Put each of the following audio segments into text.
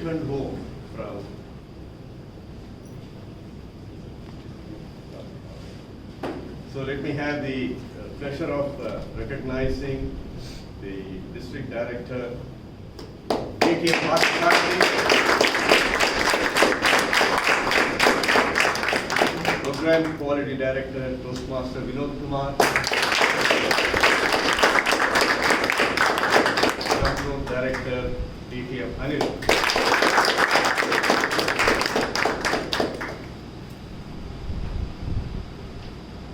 returned home from so let me have the pleasure of recognizing the District Director, ATM Program Quality Director, Toastmaster Vinod Kumar, Program Director, DTM Anil.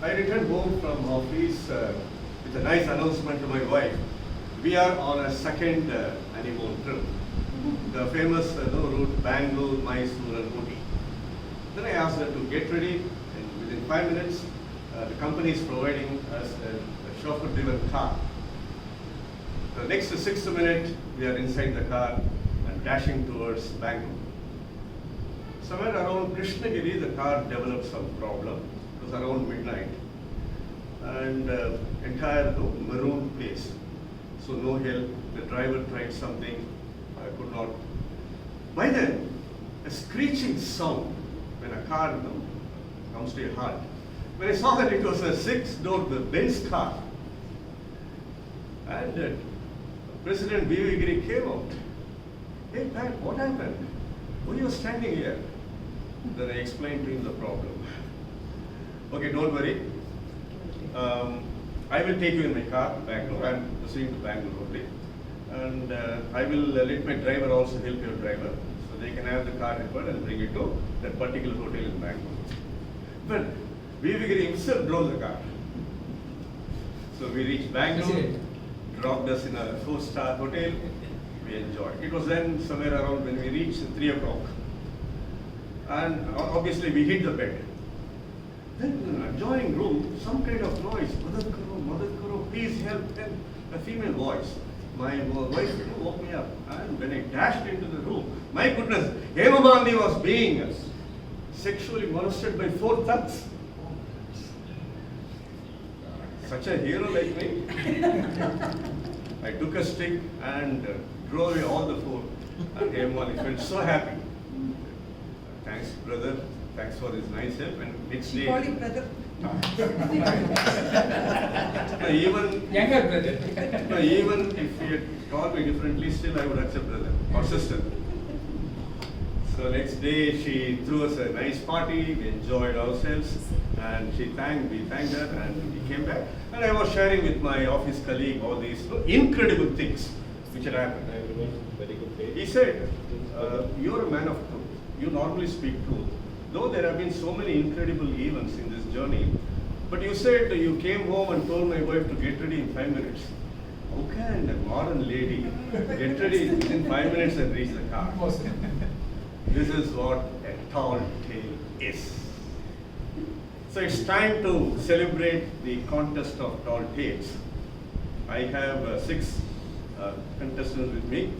I returned home from office with a nice announcement to my wife. We are on a second honeymoon trip, the famous route Bangalore, Mysore and Ooty. Then I asked her to get ready, and within 5 minutes, the company is providing us a chauffeur-driven car. The next 6 minutes, we are inside the car and dashing towards Bangalore. Somewhere around Krishnagiri, the car developed some problem. It was around midnight, and entire maroon place. So no help. The driver tried something, could not. By then, a screeching sound when a car comes to a halt. When I saw that it was a 6-door Benz car, and President Vivigiri came out. Hey Pat, what happened? Why are you standing here? Then I explained to him the problem. Okay, don't worry. I will take you in my car to Bangalore. I'm proceeding to Bangalore only. And I will let my driver also help your driver. So they can have the car repaired and bring it to that particular hotel in Bangalore. But Vivigiri himself drove the car. So we reached Bangalore, dropped us in a 4-star hotel. We enjoyed. It was then somewhere around when we reached 3 o'clock. And obviously we hit the bed. Then in an adjoining room, some kind of noise, Mother Karo, please help, and a female voice. My wife woke me up, and when I dashed into the room, my goodness, Hema Malini was being sexually molested by 4 thugs. Such a hero like me. I took a stick and drove away all the 4, and Hema Malini felt so happy. Thanks, brother. Thanks for this nice help. And next day. Call him brother. Even younger brother. Even if he had called me differently, still I would accept brother or sister. So next day she threw us a nice party. We enjoyed ourselves, and we thanked her, and we came back. And I was sharing with my office colleague all these incredible things which had happened. He said, "You're a man of truth. You normally speak truth. Though there have been so many incredible events in this journey, but you said you came home and told my wife to get ready in 5 minutes. How can a modern lady get ready within 5 minutes and reach the car?" This is what a tall tale is. So it's time to celebrate the contest of tall tales. I have 6 contestants with me.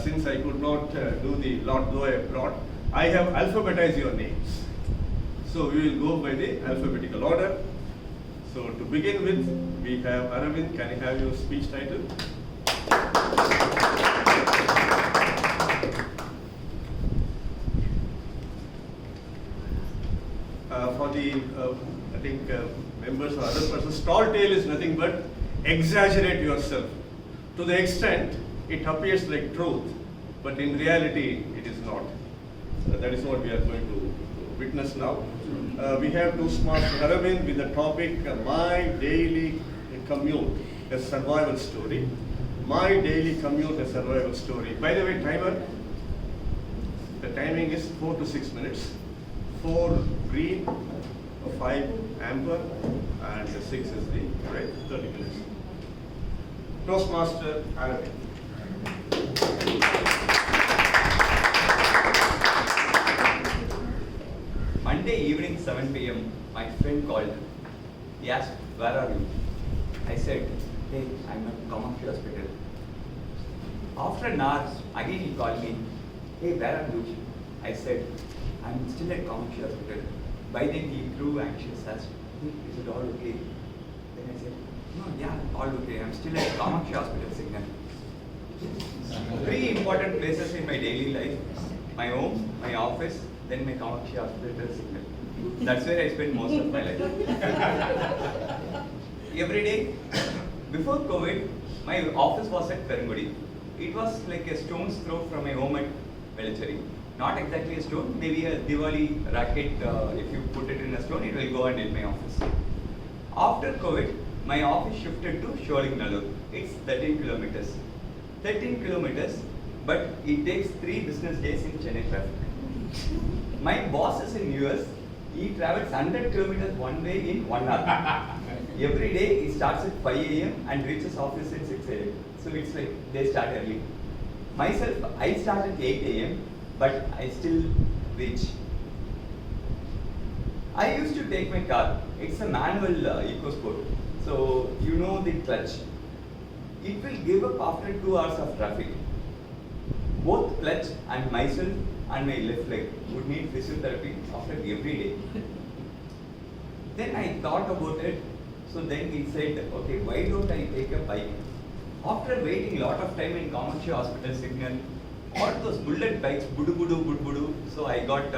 Since I could not do the lot though I brought, I have alphabetized your names. So we will go by the alphabetical order. So to begin with, we have Aravind. Can I have your speech title? For the, I think, members or other persons, tall tale is nothing but exaggerate yourself to the extent it appears like truth, but in reality it is not. That is what we are going to witness now. We have Toastmaster Aravind with the topic, My Daily Commute, a Survival Story. My Daily Commute, a Survival Story. By the way, timer, the timing is 4 to 6 minutes. 4 green, 5 amber, and 6 is the red, 30 minutes. Toastmaster Aravind. Monday evening, 7 p.m., my friend called. He asked, "Where are you?" I said, "Hey, I'm at Kamakshi Hospital." After an hour, again he called me, "Hey, where are you?" I said, "I'm still at Kamakshi Hospital." By then he grew anxious, asked, "Hey, is it all okay?" Then I said, "No, yeah, all okay. I'm still at Kamakshi Hospital, Signal." Three important places in my daily life: my home, my office, then my Kamakshi hospital signal. That's where I spend most of my life. Every day, before COVID, my office was at Perangudi. It was like a stone's throw from my home at Velachery. Not exactly a stone, maybe a Diwali racket. If you put it in a stone, it will go and hit my office. After COVID, my office shifted to Sholingnallur. It's 13 kilometers. 13 kilometers, but it takes 3 business days in Chennai traffic. My boss is in US. He travels 100 kilometers one way in 1 hour. Every day he starts at 5 a.m. and reaches office at 6 a.m. So it's like they start early. Myself, I start at 8 a.m. but I still reach. I used to take my car. It's a manual EcoSport. So you know the clutch. It will give up after 2 hours of traffic. Both clutch and myself and my left leg would need physiotherapy after every day. Then I thought about it. So then we said, okay, why don't I take a bike? After waiting a lot of time in Kamakshi Hospital signal, all those bullet bikes, budu budu budu budu. So I got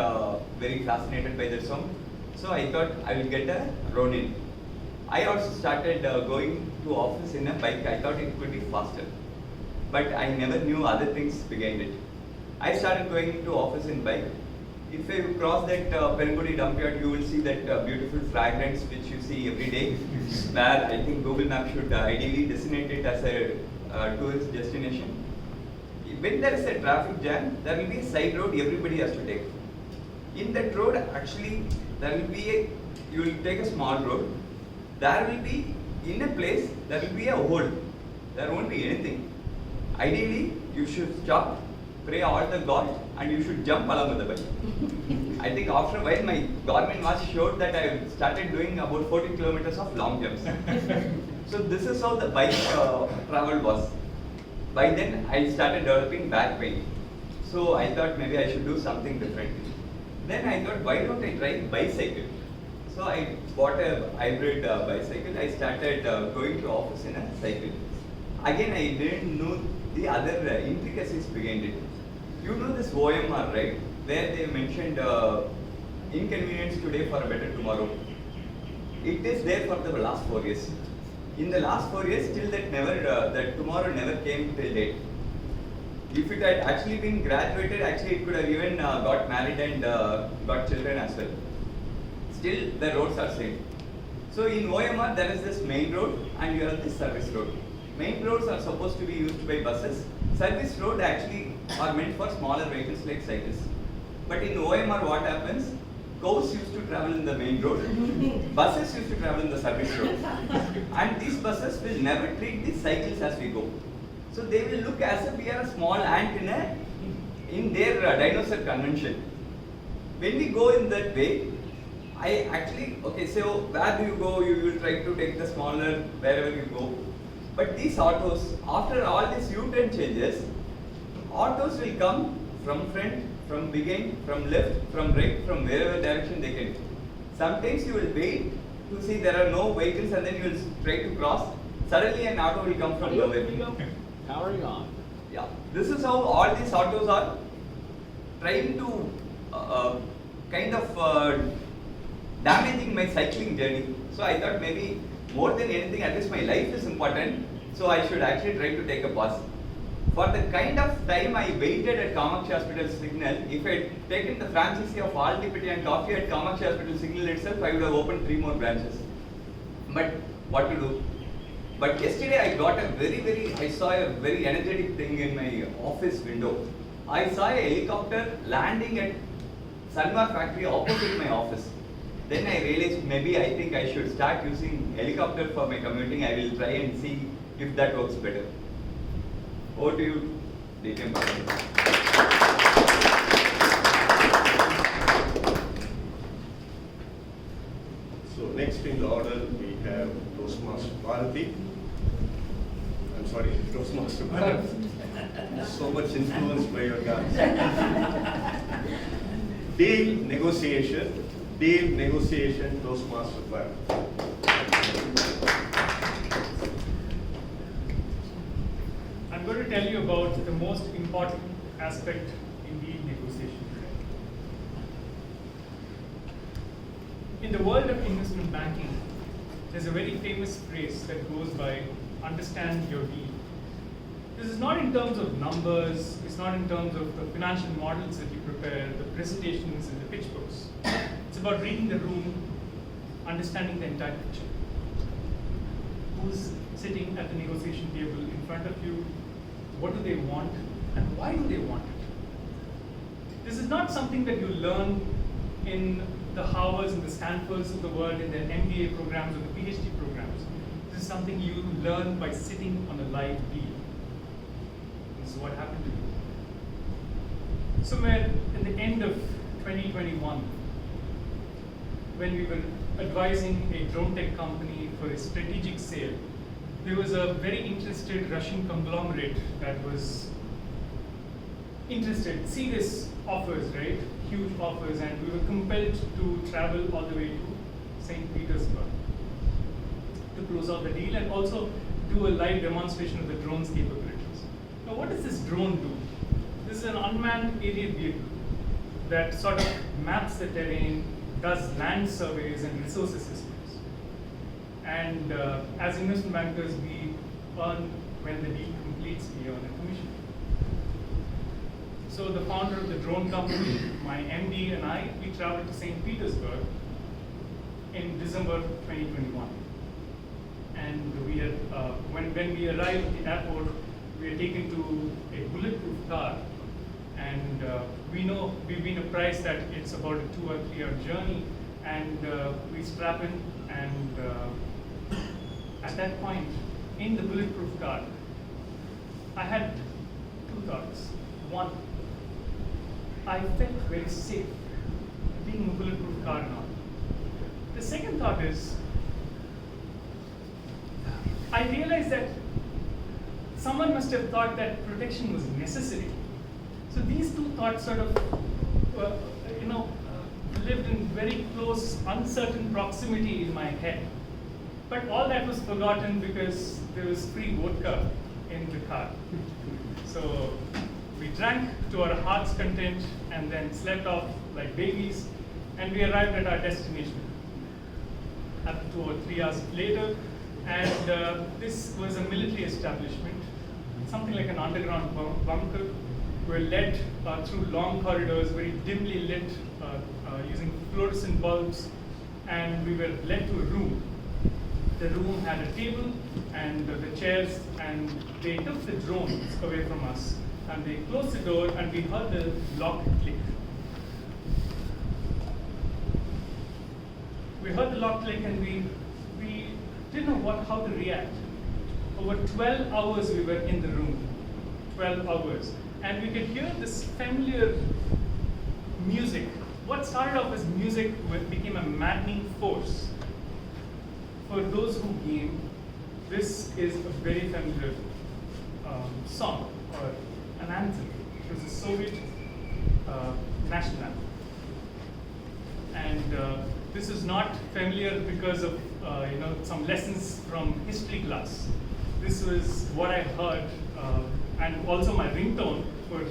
very fascinated by that song. So I thought I will get a Ronin. I also started going to office in a bike. I thought it could be faster, but I never knew other things behind it. I started going to office in bike. If you cross that Perangudi dumpyard, you will see that beautiful fragrance which you see every day. Where I think Google Maps should ideally designate it as a tourist destination. When there is a traffic jam, there will be a side road everybody has to take. In that road, actually, there will be you will take a small road. There will be, in a place, there will be a hole. There won't be anything. Ideally, you should stop, pray all the gods, and you should jump along with the bike. I think after a while, my government was showed that I started doing about 40 kilometers of long jumps. So this is how the bike travel was. By then, I started developing back pain. So I thought maybe I should do something different. Then I thought, why don't I try bicycle? So I bought a hybrid bicycle. I started going to office in a cycle. Again, I didn't know the other intricacies behind it. You know this OMR, right? Where they mentioned inconvenience today for a better tomorrow. It is there for the last 4 years. In the last 4 years, still that tomorrow never came till date. If it had actually been graduated, actually it could have even got married and got children as well. Still, the roads are same. So in OMR, there is this main road and you have this service road. Main roads are supposed to be used by buses. Service road actually are meant for smaller vehicles like cycles. But in OMR, what happens? Cows used to travel in the main road, buses used to travel in the service road. And these buses will never treat these cycles as we go. So they will look as if we are a small ant in their dinosaur convention. When we go in that way, I actually, okay, so where do you go? You will try to take the smaller wherever you go. But these autos, after all these U-turn changes, autos will come from front, from behind, from left, from right, from wherever direction they can. Sometimes you will wait to see there are no vehicles and then you will try to cross. Suddenly an auto will come from nowhere. Powering on. Yeah, this is how all these autos are trying to kind of damaging my cycling journey. So I thought maybe more than anything, at least my life is important. So I should actually try to take a pass. For the kind of time I waited at Kamakshi Hospital Signal, if I had taken the franchisee of all Tipiti and coffee at Kamakshi Hospital Signal itself, I would have opened 3 more branches. But what to do? But yesterday I saw a very energetic thing in my office window. I saw a helicopter landing at Sanmar factory opposite my office. Then I realized maybe I think I should start using helicopter for my commuting. I will try and see if that works better. Over to you, DTM. So next in the order we have Toastmaster Bharati. I'm sorry, Toastmaster Bharat. So much influenced by your guys. Deal negotiation, Toastmaster Bharat. I'm going to tell you about the most important aspect in deal negotiation today. In the world of investment banking, there's a very famous phrase that goes by, understand your deal. This is not in terms of numbers, it's not in terms of the financial models that you prepare, the presentations and the pitch books. It's about reading the room, understanding the entire picture. Who's sitting at the negotiation table in front of you, what do they want, and why do they want it? This is not something that you learn in the Harvards and the Stanfords of the world, in their MBA programs or the PhD programs. This is something you learn by sitting on a live deal. This is what happened to me. Somewhere in the end of 2021, when we were advising a drone tech company for a strategic sale, there was a very interested Russian conglomerate that was interested, serious offers, right? Huge offers, and we were compelled to travel all the way to St. Petersburg to close out the deal and also do a live demonstration of the drone's capabilities. Now, what does this drone do? This is an unmanned aerial vehicle that sort of maps the terrain, does land surveys and resource assessments. And as investment bankers, we earn when the deal completes, we earn a commission. So the founder of the drone company, my MD and I, we traveled to St. Petersburg in December 2021. And we had, when we arrived at the airport, we were taken to a bulletproof car. And we know, we've been apprised that it's about a 2 or 3 hour journey. And we strap in, and at that point, in the bulletproof car, I had 2 thoughts. One, I felt very safe being in a bulletproof car now. The second thought is, I realized that someone must have thought that protection was necessary. So these 2 thoughts sort of, lived in very close, uncertain proximity in my head. But all that was forgotten because there was free vodka in the car. So we drank to our heart's content and then slept off like babies, and we arrived at our destination up 2 or 3 hours later. And this was a military establishment, something like an underground bunker. We were led through long corridors, very dimly lit, using fluorescent bulbs, and we were led to a room. The room had a table and the chairs, and they took the drones away from us, and they closed the door, and we heard the lock click. We heard the lock click, and we didn't know how to react. Over 12 hours we were in the room, 12 hours. And we could hear this familiar music. What started off as music became a maddening force. For those who game, this is a very familiar song, or an anthem. It was a Soviet national anthem. And this is not familiar because of some lessons from history class. This was what I heard, and also my ringtone for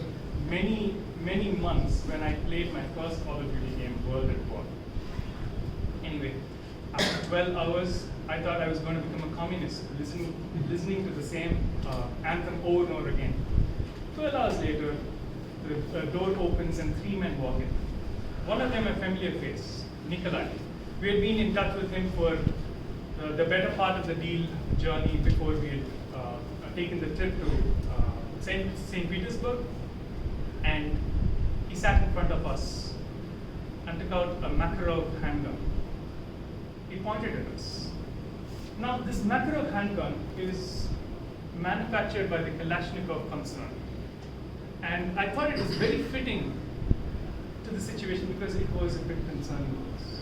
many, many months when I played my first Call of Duty game, World at War. Anyway, after 12 hours, I thought I was going to become a communist, listening to the same anthem over and over again. 12 hours later, the door opens and 3 men walk in. One of them a familiar face, Nikolai. We had been in touch with him for the better part of the deal journey before we had taken the trip to St. Petersburg. And he sat in front of us and took out a Makarov handgun. He pointed at us. Now, this Makarov handgun is manufactured by the Kalashnikov concern. And I thought it was very fitting to the situation because it was a bit concerning to us.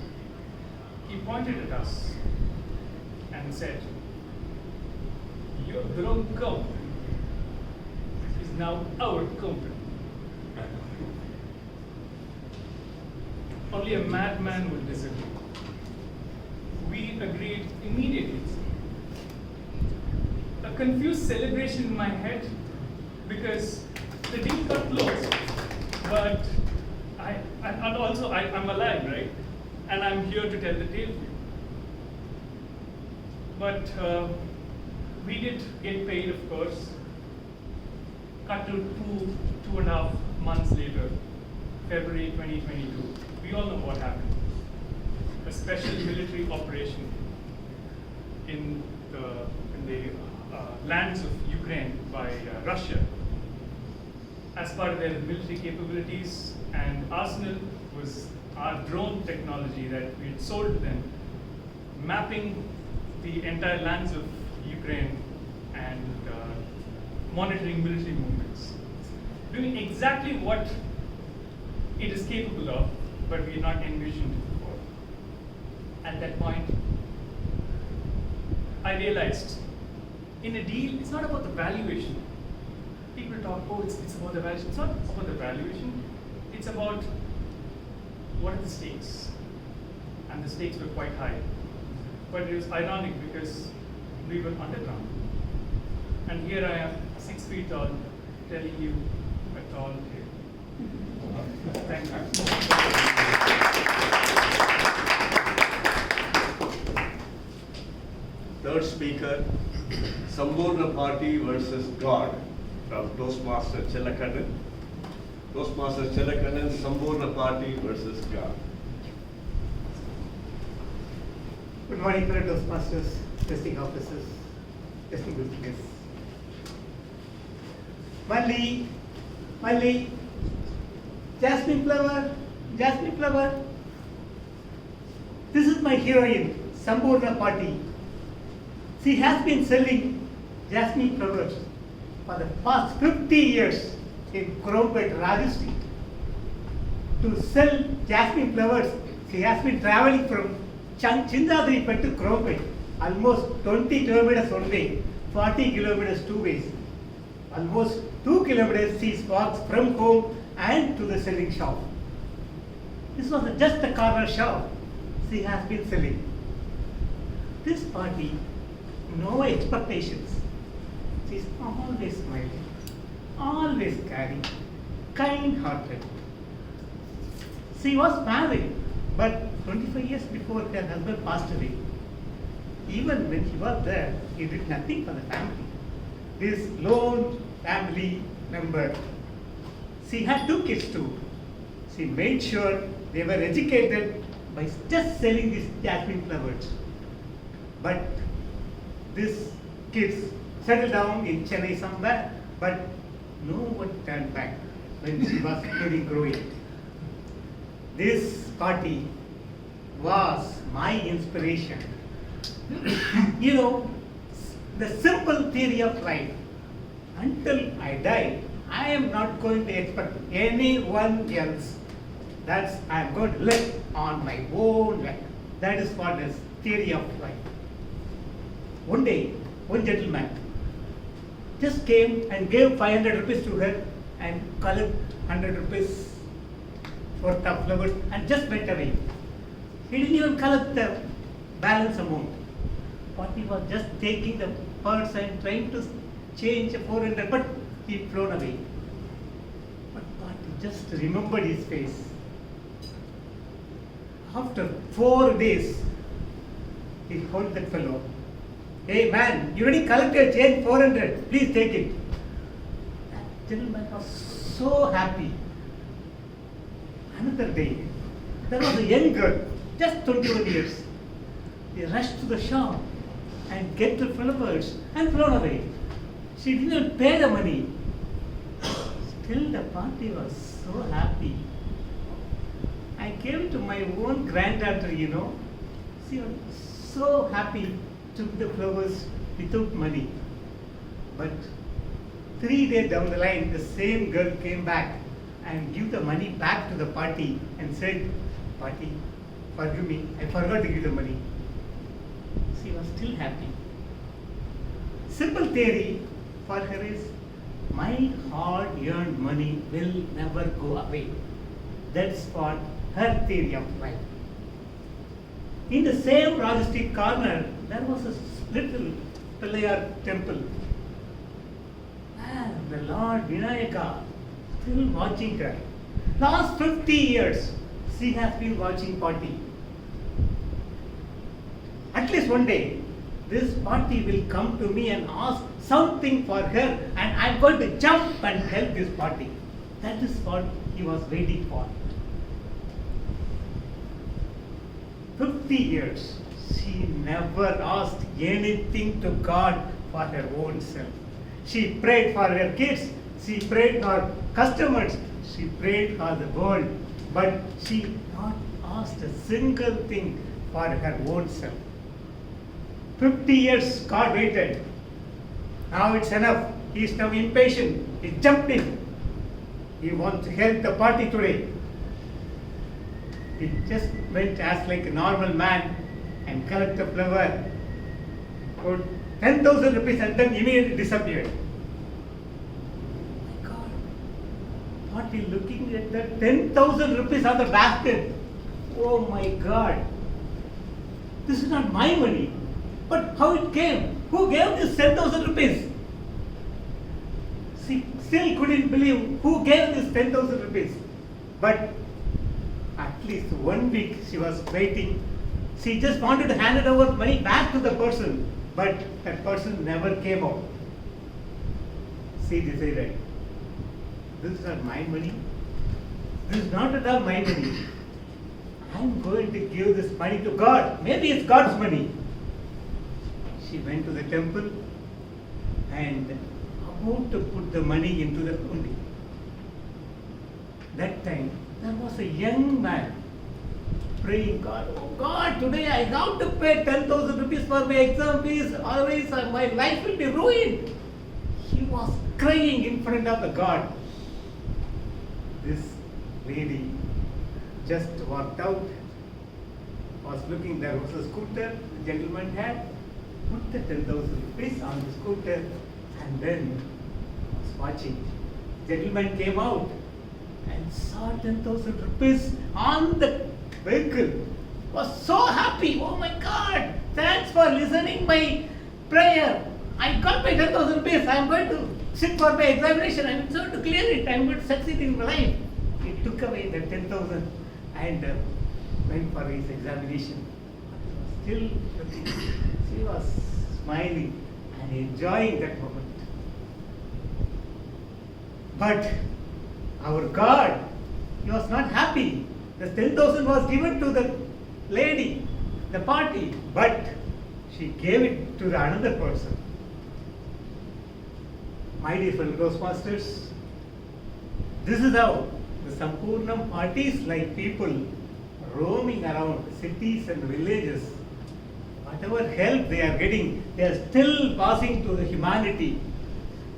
He pointed at us and said, "Your drone company is now our company." Only a madman would disagree. We agreed immediately. A confused celebration in my head because the deal got closed. But I'm alive, right? And I'm here to tell the tale for you. But we did get paid, of course. Cut to 2.5 months later, February 2022. We all know what happened. A special military operation in the lands of Ukraine by Russia. As part of their military capabilities, and Arsenal was our drone technology that we had sold to them, mapping the entire lands of Ukraine and monitoring military movements. Doing exactly what it is capable of, but we had not envisioned it before. At that point, I realized in a deal, it's not about the valuation. People talk, oh, it's about the valuation. It's not about the valuation. It's about what are the stakes. And the stakes were quite high. But it was ironic because we were underground. And here I am, 6 feet tall, telling you a tall tale. Thank you. Third speaker, Sambhurna Party versus God, from Toastmaster Chellakkannan. Toastmaster Chellakkannan, Sambhurna Party versus God. Good morning, fellow Toastmasters, testing officers, testing guests. Mali, Jasmine flower. This is my heroine, Sambhurna Party. She has been selling jasmine flowers for the past 50 years in Krompet, Rajasthan. To sell jasmine flowers, she has been traveling from Chindadripet to Krompet, almost 20 kilometers one way, 40 kilometers two ways. Almost 2 kilometers she walks from home and to the selling shop. This was just a corner shop she has been selling. This party, no expectations. She's always smiling, always caring, kind-hearted. She was married, but 25 years before her husband passed away. Even when he was there, he did nothing for the family. This lone family member. She had 2 kids too. She made sure they were educated by just selling these jasmine flowers. But these kids settled down in Chennai somewhere, but no one turned back when she was very growing. This party was my inspiration. You know, the simple theory of life. Until I die, I am not going to expect anyone else. I am going to live on my own way. That is what is theory of life. One day, one gentleman just came and gave 500 rupees to her and collected 100 rupees worth of flowers and just went away. He didn't even collect the balance amount. But he was just taking the purse and trying to change 400, but he flown away. But he just remembered his face. After 4 days, he called that fellow. Hey man, you already collected change 400, please take it. That gentleman was so happy. Another day, there was a young girl, just 21 years. He rushed to the shop and get the flowers and flown away. She didn't even pay the money. Still the party was so happy. I gave to my own granddaughter, you know. She was so happy, took the flowers without money. But 3 days down the line, the same girl came back and gave the money back to the party and said, "Party, forgive me, I forgot to give the money." She was still happy. Simple theory for her is, my hard-earned money will never go away. That's what her theory of life. In the same Rajasthan corner, there was a little Pillayar temple. And the Lord Vinayaka still watching her. Last 50 years, she has been watching party. At least one day, this party will come to me and ask something for her, and I'm going to jump and help this party. That is what he was waiting for. 50 years, she never asked anything to God for her own self. She prayed for her kids, she prayed for customers, she prayed for the world, but she not asked a single thing for her own self. 50 years God waited. Now it's enough. He is now impatient. He jumped in. He wants to help the party today. He just went as like a normal man and collect the flower, put 10,000 rupees and then immediately disappeared. My God, party looking at the 10,000 rupees on the basket. Oh my God, this is not my money. But how it came? Who gave this 10,000 rupees? She still couldn't believe who gave this 10,000 rupees. But at least 1 week she was waiting. She just wanted to hand it over money back to the person. But that person never came out. She decided, this is not my money. This is not at all my money. I'm going to give this money to God. Maybe it's God's money. She went to the temple and about to put the money into the hundi. That time, there was a young man praying, God, oh God, today I have to pay 10,000 rupees for my exam fees, otherwise my life will be ruined. He was crying in front of the God. This lady just walked out, was looking, there was a scooter the gentleman had, put the 10,000 rupees on the scooter and then was watching. Gentleman came out and saw 10,000 rupees on the vehicle. Was so happy. Oh my God, thanks for listening my prayer. I got my 10,000 rupees. I am going to sit for my examination. I am going to clear it. I am going to succeed in my life. He took away the 10,000 and went for his examination. Still looking. She was smiling and enjoying that moment. But our God, he was not happy. The 10,000 was given to the lady, the party, but she gave it to the another person. My dear fellow Toastmasters, this is how the Sampurnam parties, like people roaming around cities and villages, whatever help they are getting, they are still passing to the humanity.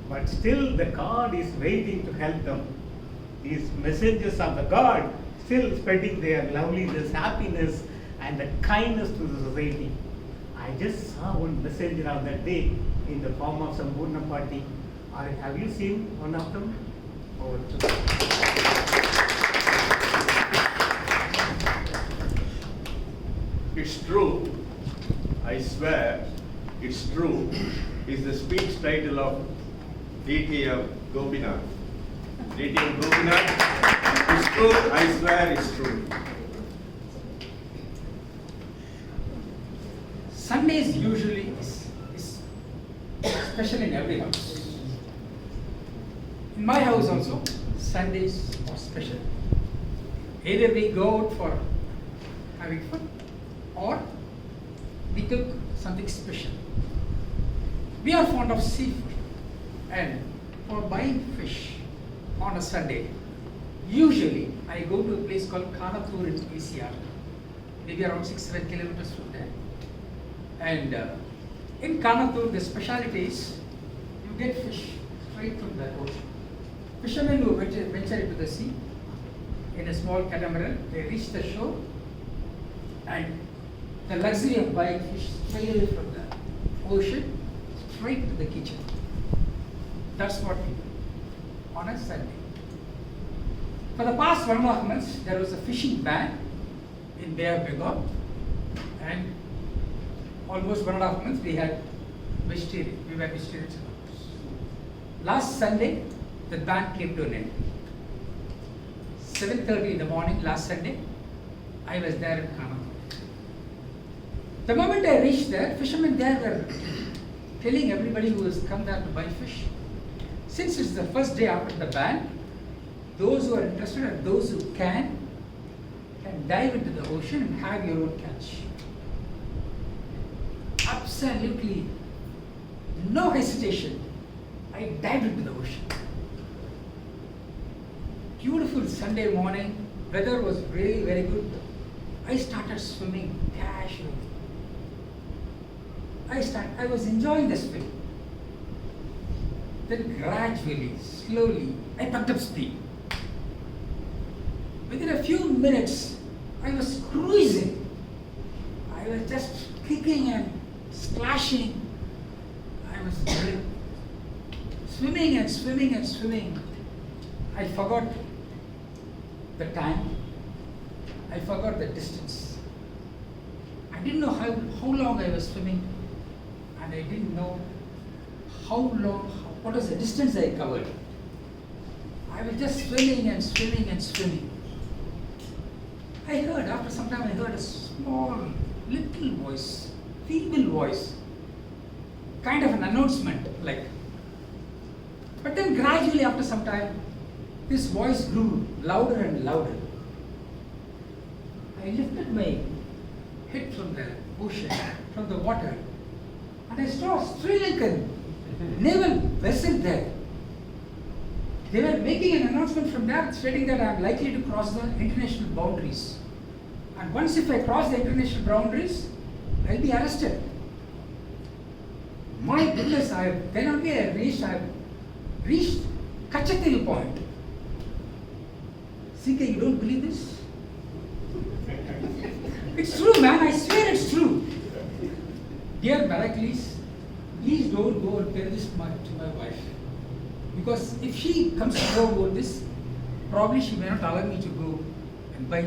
But still the God is waiting to help them. These messengers of the God still spreading their loveliness, happiness and the kindness to the society. I just saw one messenger of that day in the form of some Sampurnam party. Or have you seen one of them? Over to It's true. I swear, it's true. Is the speech title of DTM Gopinath. DTM Gopinath. It's true. I swear it's true. Sundays usually is special in every house. In my house also, Sundays are special. Either we go out for having fun or we cook something special. We are fond of seafood and for buying fish on a Sunday, usually I go to a place called Kanathur in ECR, maybe around 6-7 kilometers from there. And in Kanathur, the specialty is you get fish straight from the ocean. Fishermen who venture into the sea in a small catamaran, they reach the shore and the luxury of buying fish straight away from the ocean, straight to the kitchen. That's what we do on a Sunday. For the past 1.5 months, there was a fishing ban in Bay of Bengal, and almost 1.5 months we had vegetarian. We were vegetarians in our house. Last Sunday, the ban came to an end. 7:30 in the morning last Sunday, I was there in Kama. The moment I reached there, fishermen there were telling everybody who has come there to buy fish, since it's the first day after the ban, those who are interested and those who can dive into the ocean and have your own catch. Absolutely no hesitation. I dived into the ocean. Beautiful Sunday morning, weather was really very good. I started swimming casually. I was enjoying the swim. Then gradually, slowly, I picked up speed. Within a few minutes, I was cruising. I was just kicking and splashing. I was swimming and swimming and swimming. I forgot the time. I forgot the distance. I didn't know how long I was swimming, and I didn't know what was the distance I covered. I was just swimming and swimming and swimming. After some time, I heard a small, little voice, feeble voice, kind of an announcement, like. But then gradually, after some time, this voice grew louder and louder. I lifted my head from the ocean, from the water, and I saw a Sri Lankan naval vessel there. They were making an announcement from there stating that I am likely to cross the international boundaries. And once if I cross the international boundaries, I will be arrested. My goodness, then only I reached Kachatayu point. CK, you don't believe this? It's true, man, I swear it's true. Dear Meraki, please don't go and tell this to my wife. Because if she comes to know about this, probably she may not allow me to go and buy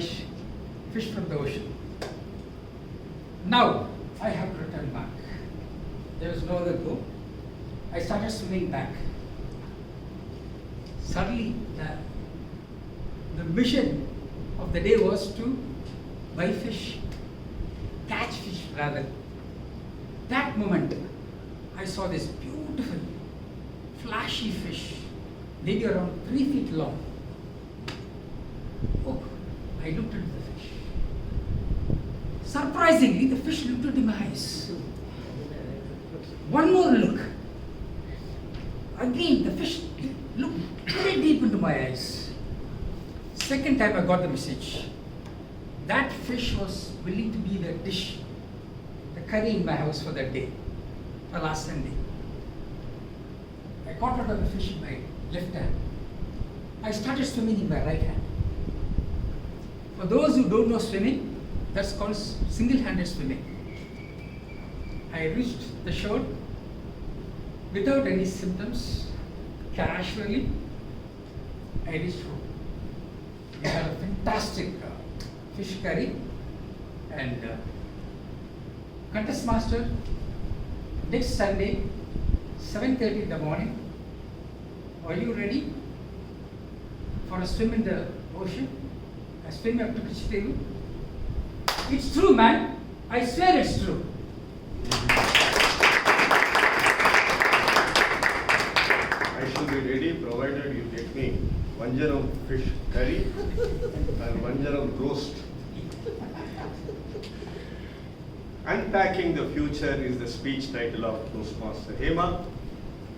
fish from the ocean. Now, I have to return back. There was no other go. I started swimming back. Suddenly, the mission of the day was to buy fish, catch fish rather. That moment, I saw this beautiful, flashy fish, maybe around 3 feet long. Oh, I looked at the fish. Surprisingly, the fish looked into my eyes. One more look. Again, the fish looked very deep into my eyes. Second time I got the message. That fish was willing to be the dish, the curry in my house for that day, for last Sunday. I caught out of the fish in my left hand. I started swimming in my right hand. For those who don't know swimming, that's called single-handed swimming. I reached the shore without any symptoms, casually. I reached home. We had a fantastic fish curry, and contest master, next Sunday, 7:30 in the morning. Are you ready for a swim in the ocean? A swim up to Kachitayu? It's true, man. I swear it's true. I shall be ready provided you get me vanjaram fish curry and vanjaram roast. Unpacking the Future is the speech title of Toastmaster Hema.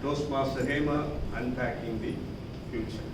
Toastmaster Hema, Unpacking the Future.